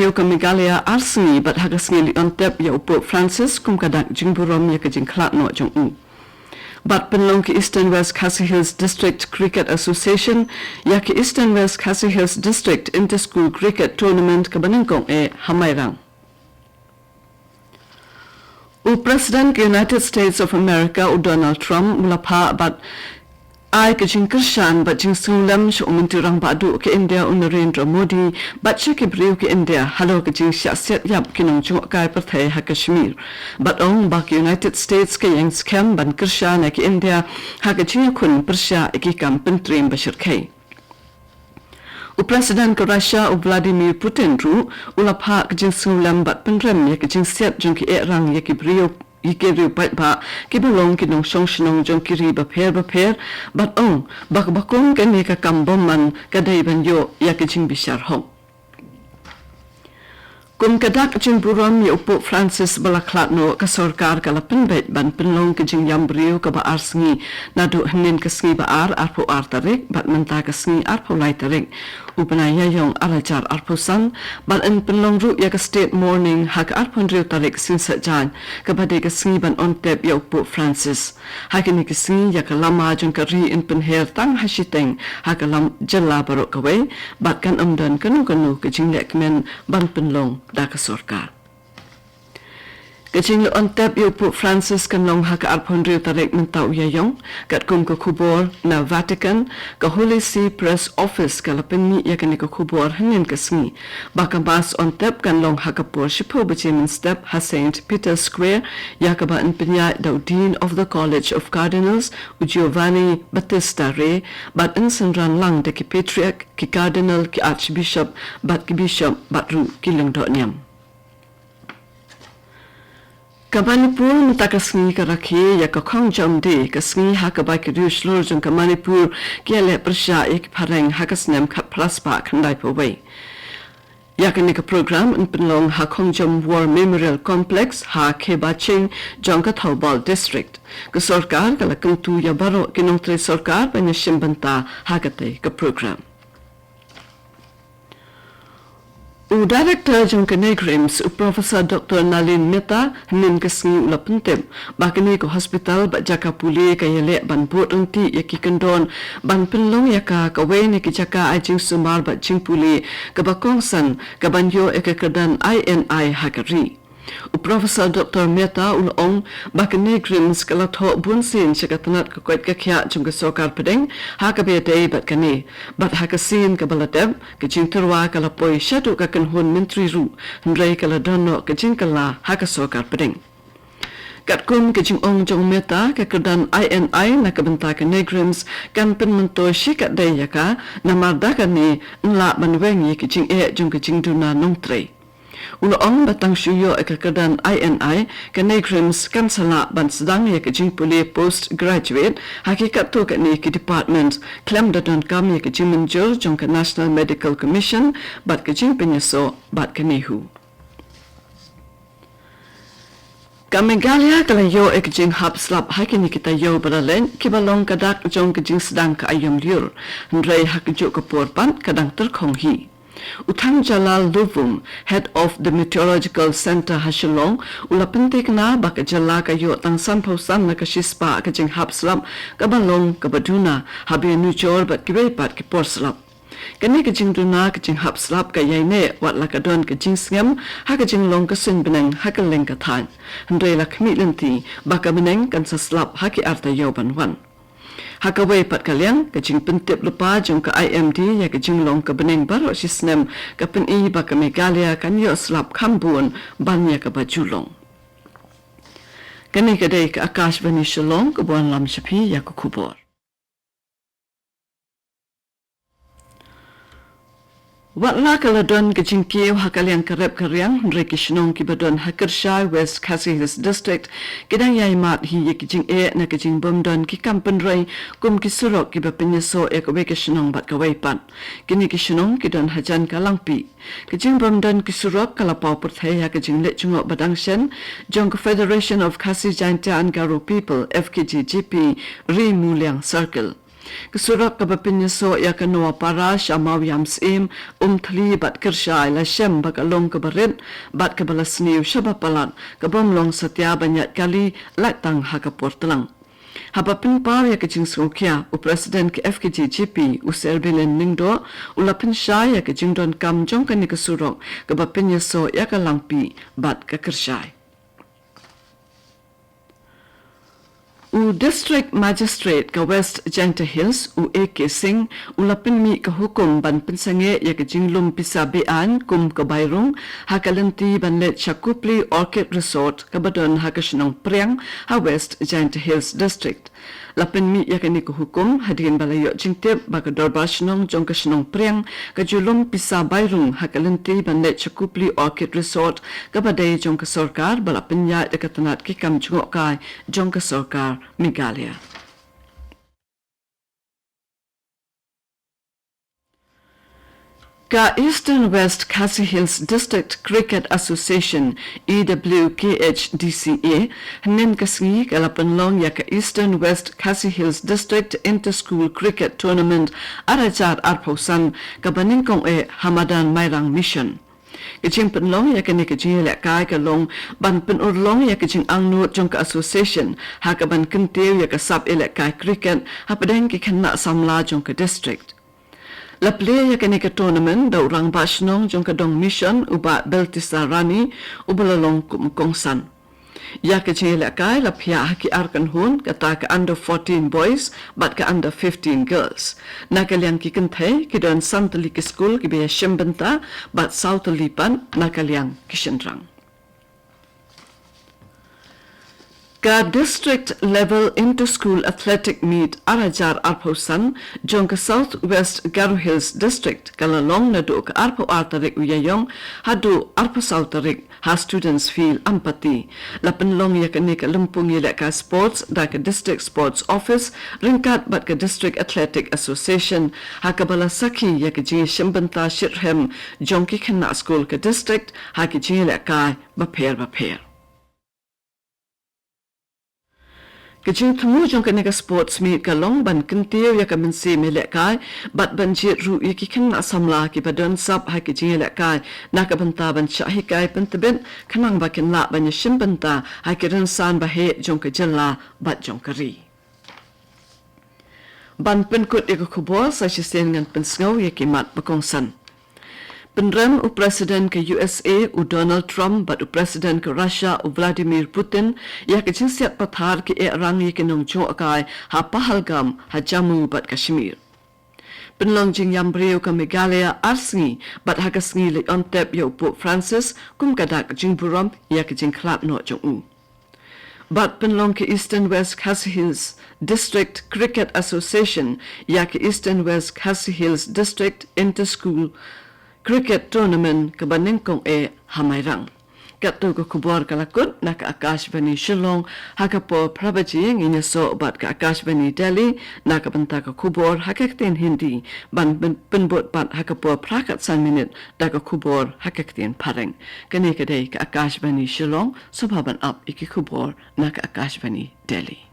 Brio ka Megalia Arsengi but hagasngi li ontep ya upo Francis kum kadak jingburom ya ka jingklat no jong u. But penlong ki Eastern West Khasi Hills District Cricket Association ya ki Eastern West Khasi Hills District Inter-School Cricket Tournament ka banengkong hamairang. President United States of America Donald Trump mulapa but ai ka jingkershan but jingsulam shu umenturang badu ke India Narendra Modi but shakibriu ke India halo ka jing syasiat yap kinong chung kai parthai ha Kashmir but ong bak United States ke yang scam ban kershan ke India ha ka jing kun persya ikikam pentrim bashir kai President ka Russia Vladimir Putin ru ulapha ka jingsulam but penrem ya ka jing siat jong ki rang ya ki brio Ikeri pat ba kibalong kinong song shnong jong kiri ba pher but ong bakong kani ka kambom man kadai ban yo ya ke jing bishar hong kum kadak jing buram ya upo Francis balaklat no ka sarkar ka lapin bet ban penlong ke jing yambrio ka ba arsngi nadu hnin ka sngi ba arpo tarik bat menta ka sngi arpo lai tarik upanaya yong alajar arpo san but in penlong ru ya ka state morning hak arpon rio tarik sinsa jan ka bade ka sngi ban on tep ya upo Francis hakini ka sngi ya ka lama jong ka ri in penher tang hasiteng hak lam jalla barok ka we bat kan amdan kanu ka jing lekmen ban penlong da ka sarkar Kajing on tap yo pu Francis kan long haka arpon rio tarik mentau ya yong kat kum ka kubor na Vatican ka Holy See Press Office ka lapin ya kan ka kubor hangin ka sngi baka bas on tap kan long haka por shipo bachimin step ha St. Peter Square ya ka ba in pinya the Dean of the College of Cardinals Giovanni Battista Re but in sanran lang de ki Patriarch ki Cardinal ki Archbishop bat ki Bishop batru ki lengdo niam Kamanipur mutakasngi karaki ya ka khongjam de kasngi hakaba ki ruslur jong Kamanipur kiale persya ek pareng hakasnem khat plaspa khandai powai yakani ka program in penlong ha khongjam War Memorial Complex ha khebaching jong ka Thobal District ka sarkar kala kuntu ya baro kinong tre sarkar banya shimbanta hagate ka program Director jong Canegrims Professor Dr. Nalin Mehta nin kasngi ulapuntem bakini ko hospital ba jaka puli kayale ban bot angti yaki kandon ban penlong yaka kawe ni ki jaka ajing sumar ba jing puli ka bakongsan ka banyo ekakadan INI hakari Professor Dr. Mehta ulong bakini grims kalatho bunsin sikatanat ka kwet ka kya jong ka sokar pedeng hakabe day bat kani bat hakasin ka baladeb ka jing turwa kala poi shatu ka kanhun mentri ru ndrei kala dono ka jing kala haka sokar pedeng Katkum ke jing ong jong Mehta ka kedan INI na kabenta ka negrims kan penmento shikat day yaka na mardakan ni nla banwengi ke jing jong ka jing duna nongtrei Uloong batang syuyo ekakadan INI ka negrims kan sala ban sedang ya ka jing puli postgraduate hakikat tu ka ni ki department klem dadon kam ya ka jing menjur jong ka National Medical Commission bat ka jing penyeso bat ka nehu Kamengalia kala yo ek jing hap slap hakini kita yo baralen kibalong kadak jong ka jing sedang ka ayam liur ndrei hakjo ka porpan kadang terkhong hi Utang Jalal Luvum, head of the Meteorological Center Shillong, ulapintik na baka jala kayo tang sampausan na kashispa ka jing hapslap kabalong kabaduna habi nuchor bat kibepat ki porslap. Kani ka jing duna ka jing hapslap ka yayne wat lakadon ka jing sngam ha ka jing long ka sun beneng ha ka leng ka than. Handray lakmi lenti baka beneng kan saslap ha ki arta yoban wan. Hakaway pat kalyang ka jing pentip lupa jong ka IMD ya ka jing long ka beneng baro sisnem ka peni ba ka Megalia kan yo slap kambun banya ka bajulong. Kani ka day ka AKASHVANI Shillong ka buwan lam shapi ya ka kubor. Watla kaladon ka jing kiyo hakalyang karep karyang reki shinong ki badon Hakersha West Khasi Hills District kidang yay mat hi ki jing na ka jing bomdon ki kampen ray kum ki surok ki bapinyaso ka we ka shinong bat ka waypan kini ki shinong ki don hajan ka langpi ka jing bomdon ki surok kalapaw perthaya ka jing let chungok badang shen jong ka Federation of Khasi Jaintia and Garo People FKGGP Ri Muliang Circle Kesurak kabapinyaso ya kanua para syamaw yamsim thli bat kersyai la syam bakalong kabarit bat kabalasniu syabapalat kabamlong satya banyak kali latang hakapur telang. Habapin par ya kejing sungkia u presiden ke FKGGP u serbilen ningdo ulapin syai ya kejing don kam jongkan ni kesurok kabapinyaso ya kalangpi bat kakersyai. U District Magistrate ka West Janta Hills u AK Singh ulapin mi ka hukum ban pensange ya ka jinglum pisa bean kum ka bayrung hakalanti ban let Shakupli Orchid Resort ka badon hakashnong priang ha West Janta Hills District. Lapin mi ya ka ni ka hukum hadin balayo jingtip ba ka dorbashnong jongkashnong priang ka julum pisa bayrung hakalanti ban let Shakupli Orchid Resort ka badai jongka sarkar balapin ya ka tanat ki kam jungok kai jongka sarkar Meghalaya. Ka Eastern West Khasi Hills District Cricket Association EWKHDCA hanin kasngi kalapanlong ya ka Eastern West Khasi Hills District Inter-School Cricket Tournament arajar arpausan kabanin kong Hamadan Mairang Mission. Kajing penlong ya kini kajing lek kai kalong ban penurlong ya kajing angnut jong ka association ha ka ban kentiu ya ka sub elek kai cricket ha padang ki kena samla jong ka district. La play ya kini ka tournament da urang basnong jong ka dong mission uba beltisa rani ubalalong kumkongsan. Ya kajing lek kai la pia ki arkan hun kata ka under 14 boys but ka under 15 girls. Nakaliang ki kenthe ki don santali ki school ki be shimbenta but southali pan nakaliang ki shendrang. Ka district level inter-school athletic meet arajar arpausan jong ka Southwest Garo Hills District kalalong na do ka arpau artarik uyayong hadu arpau sautarik ha students feel empathy. Lapanlong ya ka ni ka lumpung yelek ka sports da ka district sports office ringkat bat ka district athletic association ha ka balasaki ya ka jingi shimbanta shirhem jong ki kena school ka district ha ki jingi lek ka baper. Kajing temu jong ka nega sports meet ka long ban kentiu ya ka mensi melek kai bat banjit ru ya ki kena samla ki badon sab ha ki jing lek kai na ka banta ban syahi kai pentebin kanang bakin la ban yashim banta ha ki rensan bahe jong ka jella bat jong ka ri. Ban penkut ya ka kubor sa sisen ngan pensngau ya ki mat bakongsan. Penrem u Presiden ke USA u Donald Trump bat u Presiden ke Russia u Vladimir Putin ya ke jinsiat pathar ke rang ye ke nong jo akai ha Pahalgam ha Jammu bat Kashmir. Penlong jing yambreo ke Meghalaya arsngi bat ha kasngi le ontep ya u Pope Francis kum kadak jing buram ya ke jing khlap no jong u. Bat penlong ke Eastern West Khasi Hills District Cricket Association ya ke Eastern West Khasi Hills District Inter-School Cricket Tournament kabaning kong hamairang. Kato ko kubor kalakut na ka AKASHVANI Shillong hakapo prabaji ang inyaso bat ka AKASHVANI Delhi na kabanta ka kubor hakaktin Hindi ban penbot bat hakapo prakat san minute da ka kubor hakaktin pareng. Kani kadai ka AKASHVANI Shillong subaban up iki kubor na ka AKASHVANI Delhi.